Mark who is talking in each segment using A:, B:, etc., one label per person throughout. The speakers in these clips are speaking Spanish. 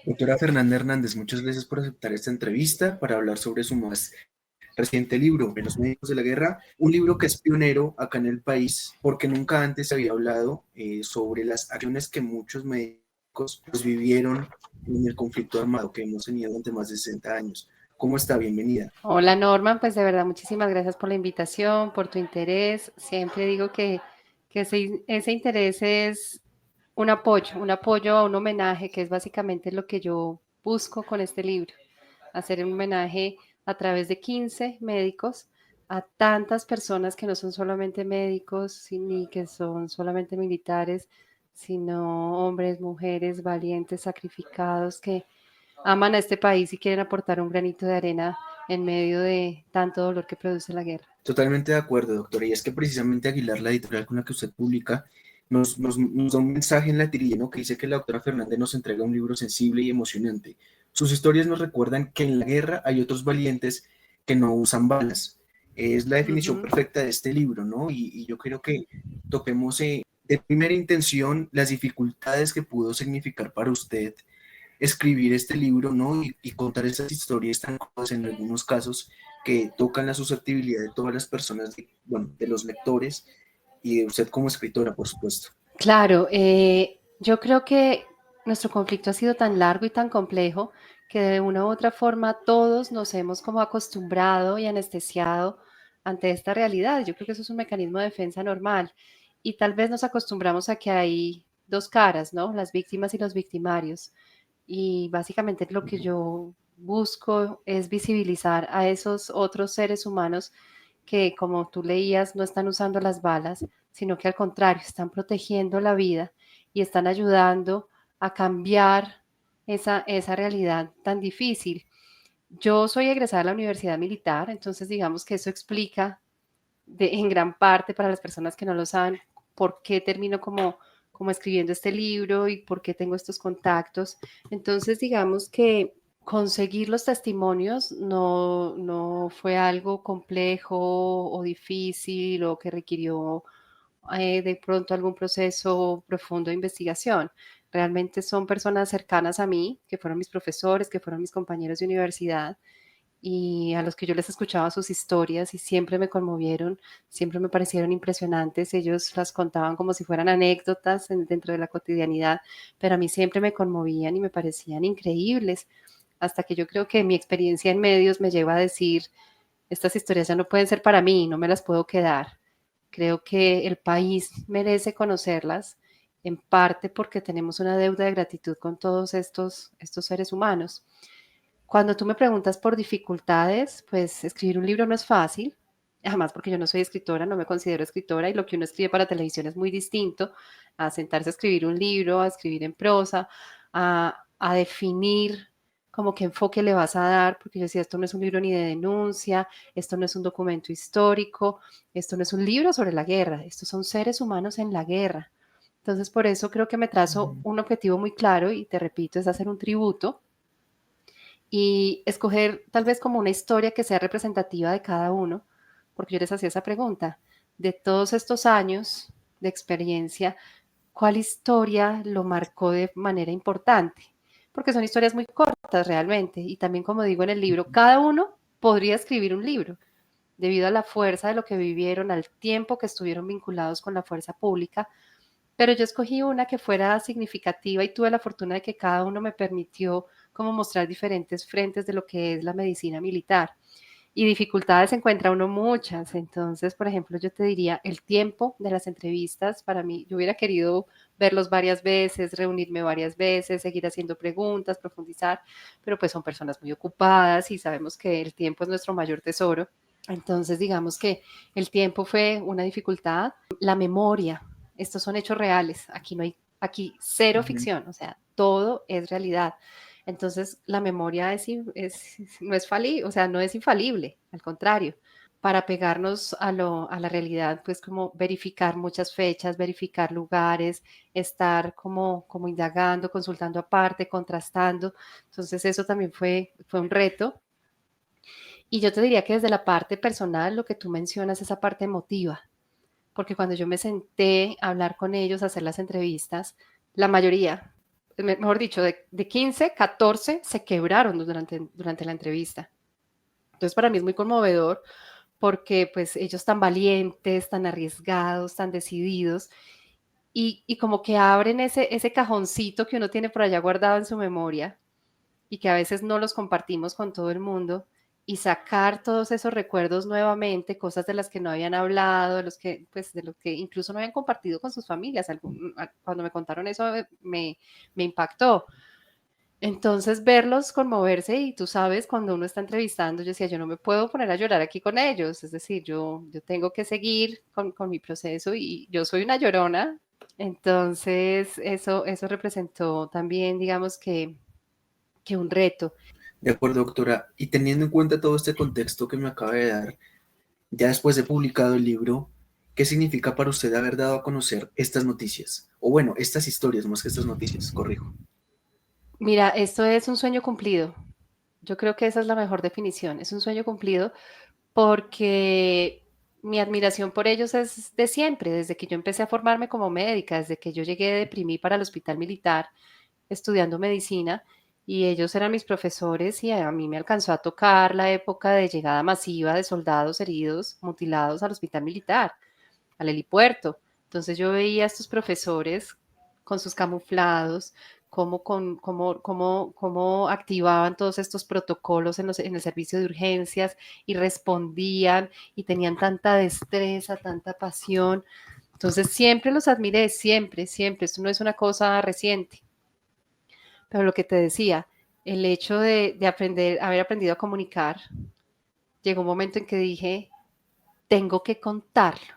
A: Doctora Fernanda Hernández, muchas gracias por aceptar esta entrevista para hablar sobre su más reciente libro, Los médicos de la guerra, un libro que es pionero acá en el país porque nunca antes se había hablado sobre las acciones que muchos médicos pues, vivieron en el conflicto armado que hemos tenido durante más de 60 años. ¿Cómo está? Bienvenida.
B: Hola Norman, pues de verdad muchísimas gracias por la invitación, por tu interés. Siempre digo que ese interés es un apoyo a un homenaje, que es básicamente lo que yo busco con este libro, hacer un homenaje a través de 15 médicos a tantas personas que no son solamente médicos ni que son solamente militares, sino hombres, mujeres valientes, sacrificados que aman a este país y quieren aportar un granito de arena en medio de tanto dolor que produce la guerra.
A: Totalmente de acuerdo, doctora. Y es que precisamente Aguilar, la editorial con la que usted publica, nos da un mensaje en la tirilla, ¿no? Que dice que la doctora Fernández nos entrega un libro sensible y emocionante. Sus historias nos recuerdan que en la guerra hay otros valientes que no usan balas. Es la definición
B: Ujú.
A: perfecta de este libro, ¿no? Y yo creo que toquemos de primera intención las dificultades que pudo significar para usted escribir este libro, ¿no? Y contar esas historias tan crudas en algunos casos que tocan la susceptibilidad de todas las personas, bueno, de los lectores y de usted como escritora, por supuesto.
B: Claro, yo creo que nuestro conflicto ha sido tan largo y tan complejo que de una u otra forma todos nos hemos como acostumbrado y anestesiado ante esta realidad. Yo creo que eso es un mecanismo de defensa normal y tal vez nos acostumbramos a que hay dos caras, ¿no? Las víctimas y los victimarios. Y básicamente lo que yo busco es visibilizar a esos otros seres humanos que, como tú leías, no están usando las balas, sino que al contrario, están protegiendo la vida y están ayudando a cambiar esa realidad tan difícil. Yo soy egresada de la Universidad Militar, entonces digamos que eso explica en gran parte para las personas que no lo saben por qué termino como escribiendo este libro y por qué tengo estos contactos. Entonces, digamos que conseguir los testimonios no fue algo complejo o difícil o que requirió de pronto algún proceso profundo de investigación. Realmente son personas cercanas a mí, que fueron mis profesores, que fueron mis compañeros de universidad y a los que yo les escuchaba sus historias y siempre me conmovieron, siempre me parecieron impresionantes. Ellos las contaban como si fueran anécdotas dentro de la cotidianidad, pero a mí siempre me conmovían y me parecían increíbles, hasta que yo creo que mi experiencia en medios me lleva a decir, estas historias ya no pueden ser para mí, no me las puedo quedar. Creo que el país merece conocerlas, en parte porque tenemos una deuda de gratitud con todos estos seres humanos. Cuando tú me preguntas por dificultades, pues escribir un libro no es fácil, además porque yo no soy escritora, no me considero escritora y lo que uno escribe para televisión es muy distinto a sentarse a escribir un libro, a escribir en prosa, a definir como qué enfoque le vas a dar, porque yo decía, esto no es un libro ni de denuncia, esto no es un documento histórico, esto no es un libro sobre la guerra, estos son seres humanos en la guerra. Entonces, por eso creo que me trazo un objetivo muy claro y te repito, es hacer un tributo y escoger tal vez como una historia que sea representativa de cada uno, porque yo les hacía esa pregunta, de todos estos años de experiencia, ¿cuál historia lo marcó de manera importante? Porque son historias muy cortas realmente, y también como digo en el libro, cada uno podría escribir un libro debido a la fuerza de lo que vivieron, al tiempo que estuvieron vinculados con la fuerza pública, pero yo escogí una que fuera significativa y tuve la fortuna de que cada uno me permitió como mostrar diferentes frentes de lo que es la medicina militar. Y dificultades encuentra uno muchas. Entonces, por ejemplo, yo te diría el tiempo de las entrevistas. Para mí, yo hubiera querido verlos varias veces, reunirme varias veces, seguir haciendo preguntas, profundizar, pero pues son personas muy ocupadas y sabemos que el tiempo es nuestro mayor tesoro. Entonces, digamos que el tiempo fue una dificultad. La memoria, estos son hechos reales. Aquí no hay, aquí cero
A: Ujú.
B: ficción, o sea, todo es realidad. Entonces, la memoria no es falible, o sea, no es infalible, al contrario. Para pegarnos a la realidad, pues como verificar muchas fechas, verificar lugares, estar como indagando, consultando aparte, contrastando. Entonces, eso también fue un reto. Y yo te diría que desde la parte personal, lo que tú mencionas, esa parte emotiva, porque cuando yo me senté a hablar con ellos, a hacer las entrevistas, la mayoría, mejor dicho, de 15, 14 se quebraron durante la entrevista. Entonces para mí es muy conmovedor porque pues ellos tan valientes, tan arriesgados, tan decididos y como que abren ese cajoncito que uno tiene por allá guardado en su memoria y que a veces no los compartimos con todo el mundo y sacar todos esos recuerdos nuevamente, cosas de las que no habían hablado, de los que incluso no habían compartido con sus familias. Cuando me contaron eso me impactó. Entonces, verlos conmoverse y tú sabes, cuando uno está entrevistando, yo decía, yo no me puedo poner a llorar aquí con ellos, es decir, yo tengo que seguir con mi proceso y yo soy una llorona. Entonces, eso representó también, digamos que un reto.
A: De acuerdo, doctora. Y teniendo en cuenta todo este contexto que me acaba de dar, ya después de publicado el libro, ¿qué significa para usted haber dado a conocer estas noticias? O bueno, estas historias, más que estas noticias, corrijo.
B: Mira, esto es un sueño cumplido. Yo creo que esa es la mejor definición. Es un sueño cumplido porque mi admiración por ellos es de siempre, desde que yo empecé a formarme como médica, desde que yo llegué de Primí para el Hospital Militar estudiando medicina y ellos eran mis profesores y a mí me alcanzó a tocar la época de llegada masiva de soldados heridos, mutilados al Hospital Militar, al helipuerto. Entonces yo veía a estos profesores con sus camuflados, cómo activaban todos estos protocolos en el servicio de urgencias y respondían y tenían tanta destreza, tanta pasión. Entonces siempre los admiré, siempre, siempre. Esto no es una cosa reciente. Pero lo que te decía, el hecho de haber aprendido a comunicar, llegó un momento en que dije, tengo que contarlo,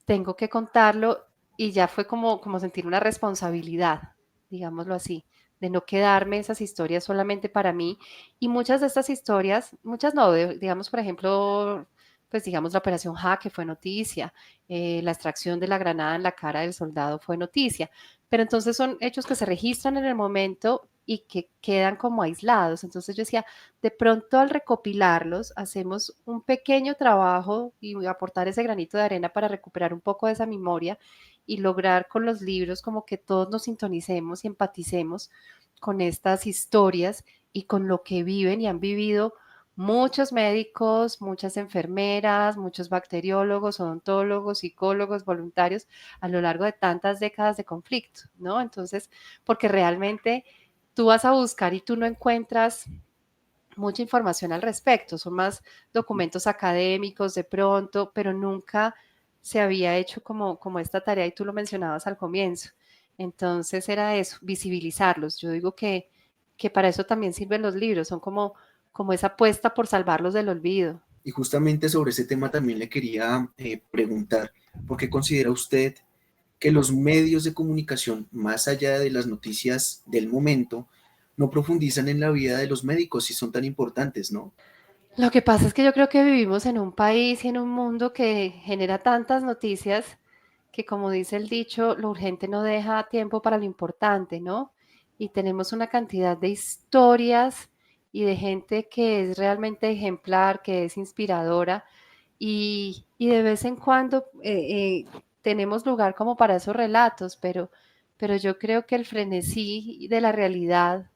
B: tengo que contarlo y ya fue como sentir una responsabilidad, digámoslo así, de no quedarme esas historias solamente para mí. Y muchas de estas historias, muchas no, digamos, por ejemplo, pues digamos la operación Jaque fue noticia, la extracción de la granada en la cara del soldado fue noticia, pero entonces son hechos que se registran en el momento y que quedan como aislados. Entonces yo decía, de pronto al recopilarlos, hacemos un pequeño trabajo y aportar ese granito de arena para recuperar un poco de esa memoria y lograr con los libros como que todos nos sintonicemos y empaticemos con estas historias y con lo que viven y han vivido muchos médicos, muchas enfermeras, muchos bacteriólogos, odontólogos, psicólogos, voluntarios a lo largo de tantas décadas de conflicto, ¿no? Entonces, porque realmente tú vas a buscar y tú no encuentras mucha información al respecto, son más documentos académicos de pronto, pero nunca se había hecho como esta tarea y tú lo mencionabas al comienzo. Entonces era eso, visibilizarlos. Yo digo que para eso también sirven los libros, son como esa apuesta por salvarlos del olvido.
A: Y justamente sobre ese tema también le quería preguntar, ¿por qué considera usted que los medios de comunicación, más allá de las noticias del momento, no profundizan en la vida de los médicos y son tan importantes, ¿no?
B: Lo que pasa es que yo creo que vivimos en un país y en un mundo que genera tantas noticias que, como dice el dicho, lo urgente no deja tiempo para lo importante, ¿no? Y tenemos una cantidad de historias y de gente que es realmente ejemplar, que es inspiradora y de vez en cuando tenemos lugar como para esos relatos, pero yo creo que el frenesí de la realidad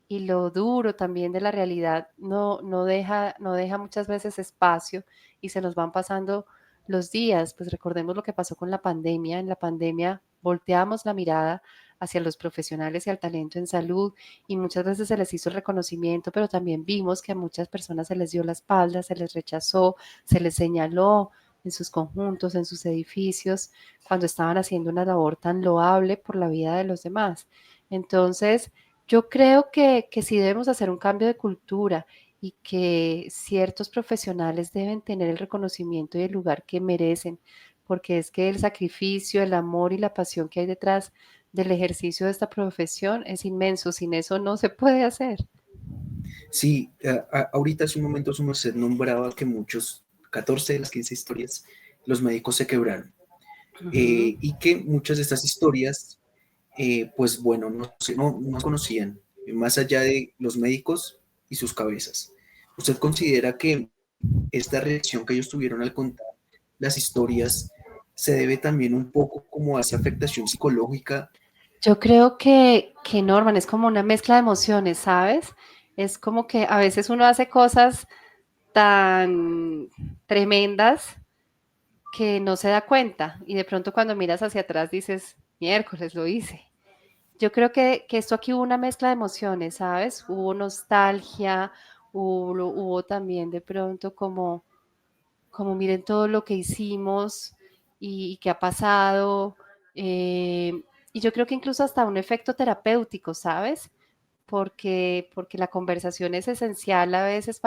B: y lo duro también de la realidad no deja muchas veces espacio y se nos van pasando los días. Pues recordemos lo que pasó con la pandemia. En la pandemia volteamos la mirada hacia los profesionales y al talento en salud y muchas veces se les hizo el reconocimiento, pero también vimos que a muchas personas se les dio la espalda, se les rechazó, se les señaló en sus conjuntos, en sus edificios, cuando estaban haciendo una labor tan loable por la vida de los demás. Entonces, yo creo que sí debemos hacer un cambio de cultura y que ciertos profesionales deben tener el reconocimiento y el lugar que merecen, porque es que el sacrificio, el amor y la pasión que hay detrás del ejercicio de esta profesión es inmenso. Sin eso no se puede hacer.
A: Sí, ahorita hace un momento su merced nombraba que muchos, 14 de las 15 historias, los médicos se quebraron.
B: Ujú.
A: Y que muchas de estas historias, pues bueno, no conocían, más allá de los médicos y sus cabezas. ¿Usted considera que esta reacción que ellos tuvieron al contar las historias se debe también un poco como a esa afectación psicológica
B: Yo creo que Norman es como una mezcla de emociones, ¿sabes? Es como que a veces uno hace cosas tan tremendas que no se da cuenta y de pronto cuando miras hacia atrás dices, miércoles, lo hice. Yo creo que esto aquí hubo una mezcla de emociones, ¿sabes? Hubo nostalgia, hubo también de pronto como miren todo lo que hicimos y qué ha pasado. eh, y yo creo que incluso hasta un efecto terapéutico, ¿sabes? Porque la conversación es esencial a veces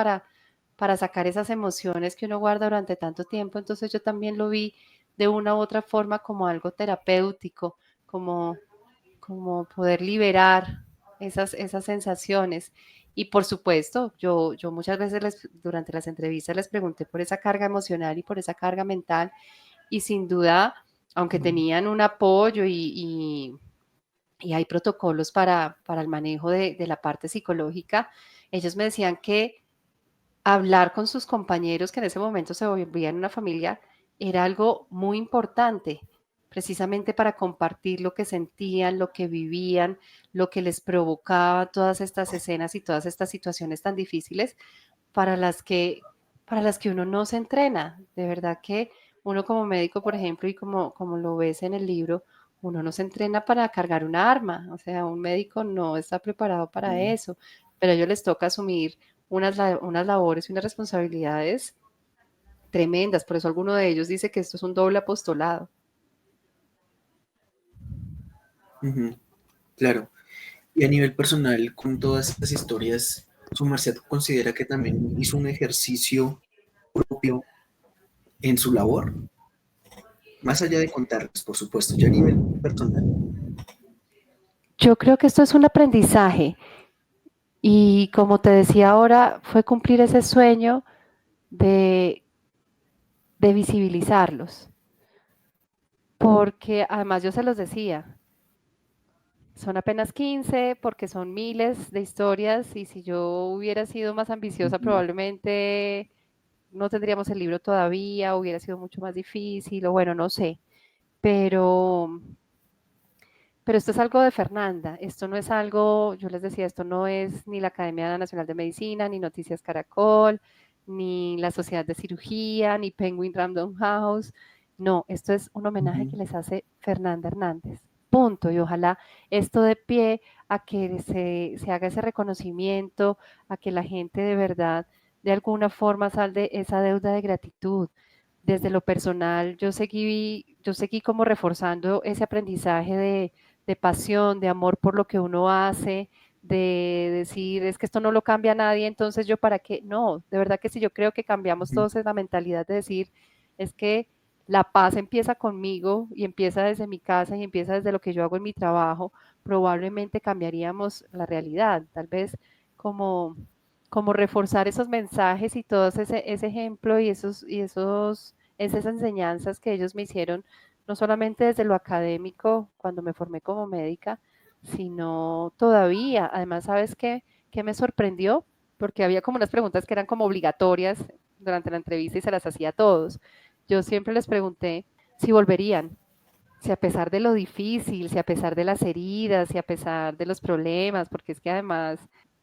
B: para sacar esas emociones que uno guarda durante tanto tiempo. Entonces yo también lo vi de una u otra forma como algo terapéutico, como, como poder liberar esas sensaciones. Y por supuesto, yo muchas veces durante las entrevistas les pregunté por esa carga emocional y por esa carga mental y sin duda, aunque tenían un apoyo y hay protocolos para el manejo de la parte psicológica, ellos me decían que hablar con sus compañeros que en ese momento se volvían una familia era algo muy importante, precisamente para compartir lo que sentían, lo que vivían, lo que les provocaba todas estas escenas y todas estas situaciones tan difíciles para las que, para las que uno no se entrena. De verdad que uno como médico, por ejemplo, y como lo ves en el libro, uno no se entrena para cargar una arma. O sea, un médico no está preparado para
A: Mm,
B: eso, pero a ellos les toca asumir unas labores y unas responsabilidades tremendas. Por eso alguno de ellos dice que esto es un doble apostolado.
A: ujú, claro. Y a nivel personal, con todas estas historias, ¿su merced considera que también hizo un ejercicio propio en su labor? Más allá de contarles, por supuesto, ya a nivel personal.
B: Yo creo que esto es un aprendizaje y como te decía ahora, fue cumplir ese sueño de, de visibilizarlos. Porque además yo se los decía, son apenas 15 porque son miles de historias y si yo hubiera sido más ambiciosa
A: Ujú,
B: probablemente no tendríamos el libro todavía, hubiera sido mucho más difícil o bueno, no sé. Pero, pero esto es algo de Fernanda, esto no es algo, yo les decía, esto no es ni la Academia Nacional de Medicina, ni Noticias Caracol, ni la Sociedad de Cirugía, ni Penguin Random House. No, esto es un homenaje
A: ujú,
B: que les hace Fernanda Hernández. Punto. Y ojalá esto dé pie a que se haga ese reconocimiento, a que la gente de verdad, de alguna forma, salde esa deuda de gratitud. Desde lo personal, yo seguí como reforzando ese aprendizaje de pasión, de amor por lo que uno hace, de decir, es que esto no lo cambia nadie, entonces yo para qué. No, de verdad que sí, yo creo que cambiamos
A: ujú,
B: todos esa mentalidad de decir, es que la paz empieza conmigo y empieza desde mi casa y empieza desde lo que yo hago en mi trabajo, probablemente cambiaríamos la realidad, tal vez como, como reforzar esos mensajes y todo ese ejemplo esas enseñanzas que ellos me hicieron no solamente desde lo académico, cuando me formé como médica, sino todavía. Además, ¿sabes qué me sorprendió? Porque había como unas preguntas que eran como obligatorias durante la entrevista y se las hacía a todos. Yo siempre les pregunté si volverían, si a pesar de lo difícil, si a pesar de las heridas, si a pesar de los problemas, porque es que además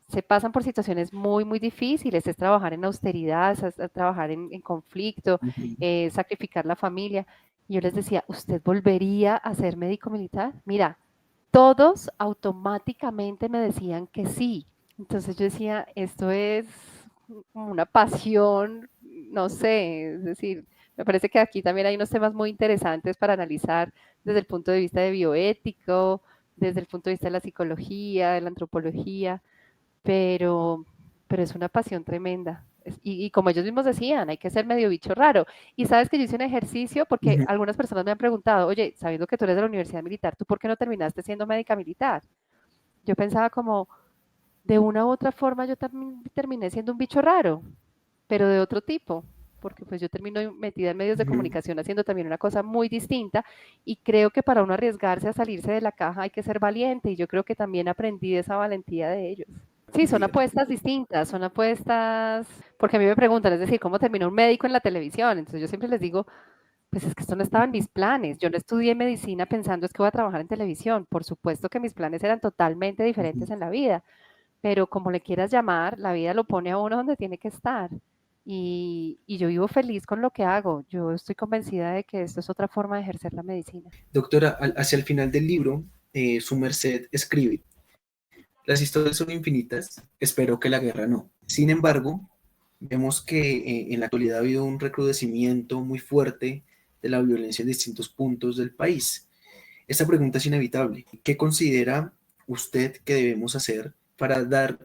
B: se pasan por situaciones muy, muy difíciles, es trabajar en austeridad, es trabajar en conflicto,
A: ujú.
B: sacrificar la familia. Y yo les decía, ¿usted volvería a ser médico militar? Mira, todos automáticamente me decían que sí. Entonces yo decía, esto es como una pasión, no sé, es decir, me parece que aquí también hay unos temas muy interesantes para analizar desde el punto de vista de bioético, desde el punto de vista de la psicología, de la antropología, pero, pero es una pasión tremenda. Y como ellos mismos decían, hay que ser medio bicho raro. Y sabes que yo hice un ejercicio porque
A: Ujú,
B: algunas personas me han preguntado, oye, sabiendo que tú eres de la Universidad Militar, ¿tú por qué no terminaste siendo médica militar? Yo pensaba como, de una u otra forma yo también terminé siendo un bicho raro, pero de otro tipo, porque pues yo termino metida en medios de
A: ujú.
B: comunicación haciendo también una cosa muy distinta y creo que para uno arriesgarse a salirse de la caja hay que ser valiente y yo creo que también aprendí de esa valentía de ellos. Sí, son
A: Mira,
B: apuestas distintas, son apuestas, porque a mí me preguntan, es decir, ¿cómo termina un médico en la televisión? Entonces yo siempre les digo, pues es que esto no estaba en mis planes. Yo no estudié medicina pensando es que voy a trabajar en televisión. Por supuesto que mis planes eran totalmente diferentes
A: Ujú.
B: en la vida, pero como le quieras llamar, la vida lo pone a uno donde tiene que estar. Y yo vivo feliz con lo que hago. Yo estoy convencida de que esto es otra forma de ejercer la medicina.
A: Doctora, hacia el final del libro, su merced escribe, las historias son infinitas, espero que la guerra no. Sin embargo, vemos que en la actualidad ha habido un recrudecimiento muy fuerte de la violencia en distintos puntos del país. Esta pregunta es inevitable. ¿Qué considera usted que debemos hacer para dar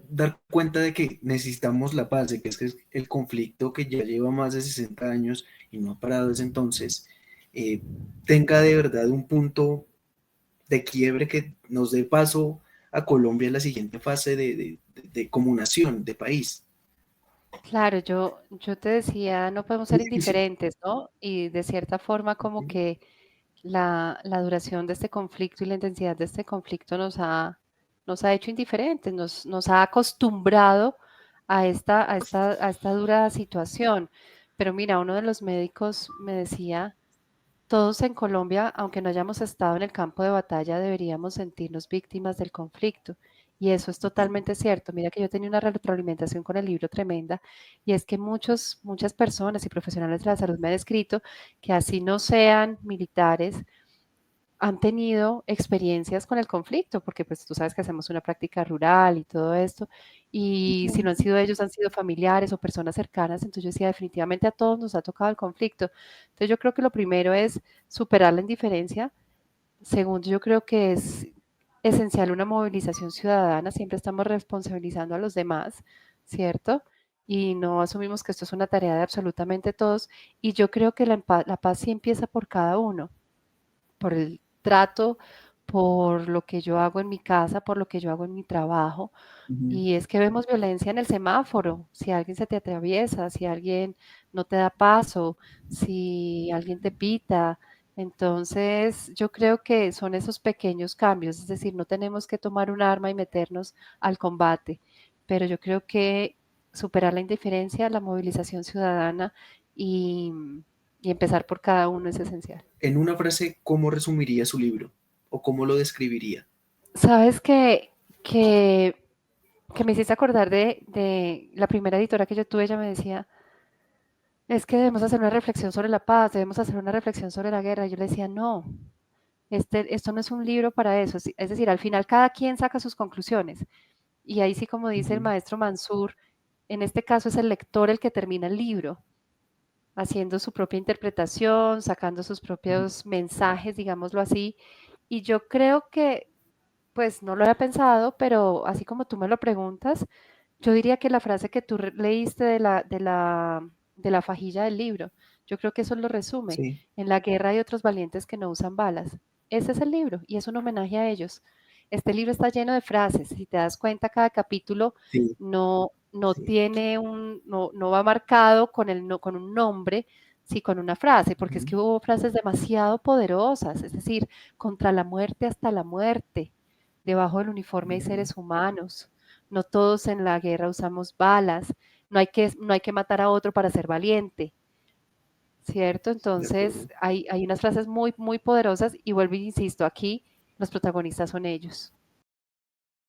A: cuenta de que necesitamos la paz, de que es el conflicto que ya lleva más de 60 años y no ha parado desde entonces, eh, tenga de verdad un punto de quiebre que nos dé paso a Colombia en la siguiente fase de como nación, de país?
B: Claro, yo te decía, no podemos
A: Muy
B: ser
A: difícil.
B: indiferentes, ¿no? Y de cierta forma como
A: Ujú.
B: que la duración de este conflicto y la intensidad de este conflicto nos ha hecho indiferentes, nos ha acostumbrado a esta dura situación. Pero mira, uno de los médicos me decía, todos en Colombia, aunque no hayamos estado en el campo de batalla, deberíamos sentirnos víctimas del conflicto. Y eso es totalmente cierto. Mira que yo tenía una retroalimentación con el libro tremenda, y es que muchas personas y profesionales de la salud me han escrito que así no sean militares, han tenido experiencias con el conflicto, porque pues tú sabes que hacemos una práctica rural y todo esto, y si no han sido ellos, han sido familiares o personas cercanas, entonces yo decía, definitivamente a todos nos ha tocado el conflicto. Entonces yo creo que lo primero es superar la indiferencia. Segundo, yo creo que es esencial una movilización ciudadana, siempre estamos responsabilizando a los demás, ¿cierto? Y no asumimos que esto es una tarea de absolutamente todos. Y yo creo que la paz sí empieza por cada uno, por el trato, por lo que yo hago en mi casa, por lo que yo hago en mi trabajo.
A: Ujú.
B: Y es que vemos violencia en el semáforo, si alguien se te atraviesa, si alguien no te da paso, si alguien te pita. Entonces, yo creo que son esos pequeños cambios, es decir, no tenemos que tomar un arma y meternos al combate, pero yo creo que superar la indiferencia, la movilización ciudadana y, y empezar por cada uno es esencial.
A: En una frase, ¿cómo resumiría su libro? ¿O cómo lo describiría?
B: Sabes que me hiciste acordar de la primera editora que yo tuve, ella me decía, es que debemos hacer una reflexión sobre la paz, debemos hacer una reflexión sobre la guerra. Y yo le decía, no, esto no es un libro para eso. Es decir, al final cada quien saca sus conclusiones. Y ahí sí, como dice el
A: Ujú.
B: maestro Mansur, en este caso es el lector el que termina el libro, haciendo su propia interpretación, sacando sus
A: Ujú.
B: propios mensajes, digámoslo así. Y yo creo que pues no lo había pensado, pero así como tú me lo preguntas, yo diría que la frase que tú leíste de la fajilla del libro, yo creo que eso lo resume.
A: Sí,
B: En la guerra hay otros valientes que no usan balas. Ese es el libro y es un homenaje a ellos. Este libro está lleno de frases. Si te das cuenta, cada capítulo
A: sí,
B: no
A: sí.
B: tiene no va marcado con con un nombre, sí con una frase, porque es
A: Ujú.
B: que hubo frases demasiado poderosas, es decir, contra la muerte hasta la muerte. Debajo del uniforme hay
A: Ujú.
B: seres humanos. No todos en la guerra usamos balas. No hay que matar a otro para ser valiente, ¿cierto?
A: De
B: Entonces,
A: acuerdo.
B: hay unas frases muy poderosas y vuelvo y insisto, aquí los protagonistas son ellos.